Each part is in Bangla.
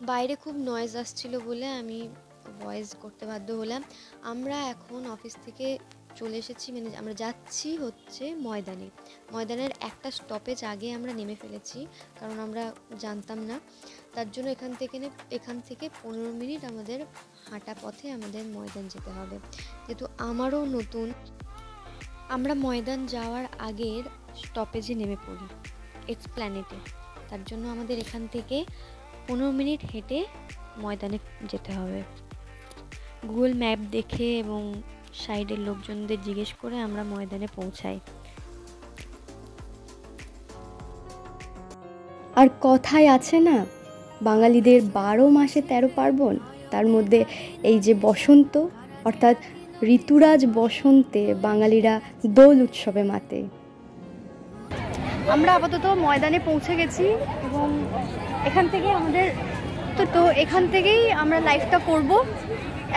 বাইরে খুব নয়েজ আসছিল বলে আমি ভয়েস করতে বাধ্য হলাম। আমরা এখন অফিস থেকে চলে এসেছি, মানে আমরা যাচ্ছি হচ্ছে ময়দানের একটা স্টপেজ আগে আমরা নেমে ফেলেছি, কারণ আমরা জানতাম না। তার জন্য এখান থেকে 15 মিনিট আমাদের হাঁটা পথে আমাদের ময়দান যেতে হবে। যেহেতু আমারও নতুন, আমরা ময়দান যাওয়ার আগের স্টপেজে নেমে পড়ি এক্সপ্ল্যানেটে। তার জন্য আমাদের এখান থেকে 15 মিনিট হেঁটে ময়দানে যেতে হবে। গুগল ম্যাপ দেখে এবং সাইডের লোকজনদের জিজ্ঞেস করে আমরা ময়দানে পৌঁছাই। আর কথায় আছে না, বাঙালিদের 12 মাসে 13 পার্বণ, তার মধ্যে এই যে বসন্ত অর্থাৎ ঋতুরাজ বসন্তে বাঙালিরা দোল উৎসবে মাতে। আমরা আপাতত ময়দানে পৌঁছে গেছি এবং এখান থেকে আমাদের তো এখান থেকেই আমরা লাইভটা করব।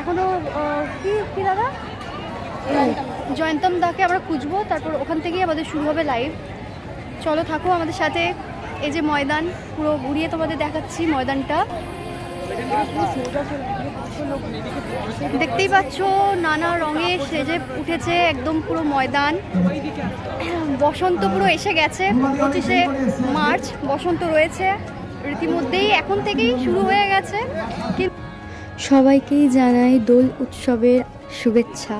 এখনো কি দাদা জয়ন্তম দাকে আমরা খুঁজবো, তারপর ওখান থেকেই আমাদের শুরু হবে লাইভ। চলো থাকো আমাদের সাথে। এই যে ময়দান, পুরো ঘুরিয়ে তোমাদের দেখাচ্ছি ময়দানটা। দেখতেই পাচ্ছ নানা রঙে সেজে উঠেছে একদম পুরো ময়দান। বসন্ত পুরো এসে গেছে, 25শে মার্চ বসন্ত রয়েছে রীতিমধ্যেই, এখন থেকেই শুরু হয়ে গেছে। সবাইকেই জানাই দোল উৎসবের শুভেচ্ছা।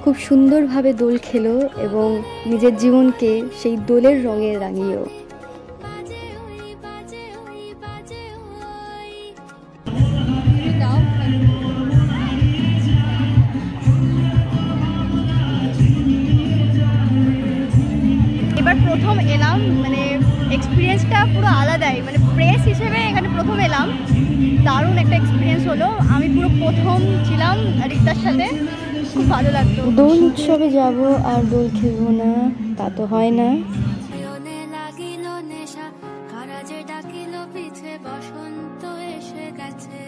খুব সুন্দরভাবে দোল খেলো এবং নিজের জীবনকে সেই দোলের রঙে রাঙিও। এবার প্রথম এলাম, মানে এক্সপিরিয়েন্সটা পুরো আলাদাই, মানে প্রেস হিসেবে এখানে প্রথম এলাম। দারুণ একটা এক্সপিরিয়েন্স হলো। আমি পুরো প্রথম ছিলাম রিতার সাথে, খুব ভালো লাগতো। দোল উৎসবে যাব আর দোল খেলবো না, তা তো হয় না। বসন্ত এসে গেছে,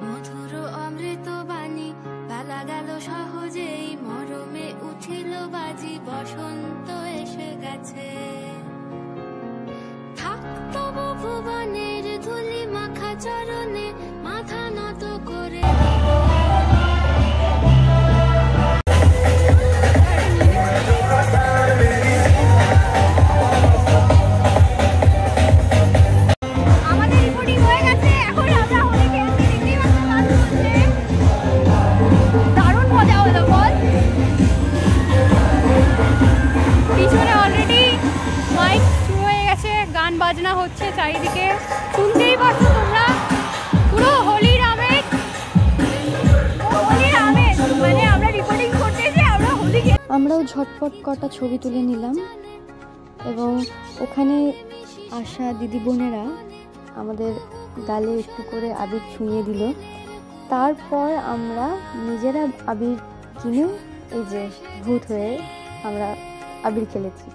মধুর অমৃত বাণী, বেলা গেল সহজেই, মরমে উঠিল বাজি, বসন্ত এসে গেছে। থাকতো ভুবনের ধুলি মাখা চরণে, মাথা নত করে। বাজনা হচ্ছে চারিদিকে, শুনতেই পাচ্ছ তোমরা, পুরো হোলির আমেজ, মানে আমরা রিপোর্টিং করতে এসে আমরাও ঝটপট কটা ছবি তুলে নিলাম এবং ওখানে আসা দিদি বোনেরা আমাদের গালে একটু করে আবির ছুঁয়ে দিল। তারপর আমরা নিজেরা আবির কিনে এই যে ভূত হয়ে আমরা আবির খেলেছি।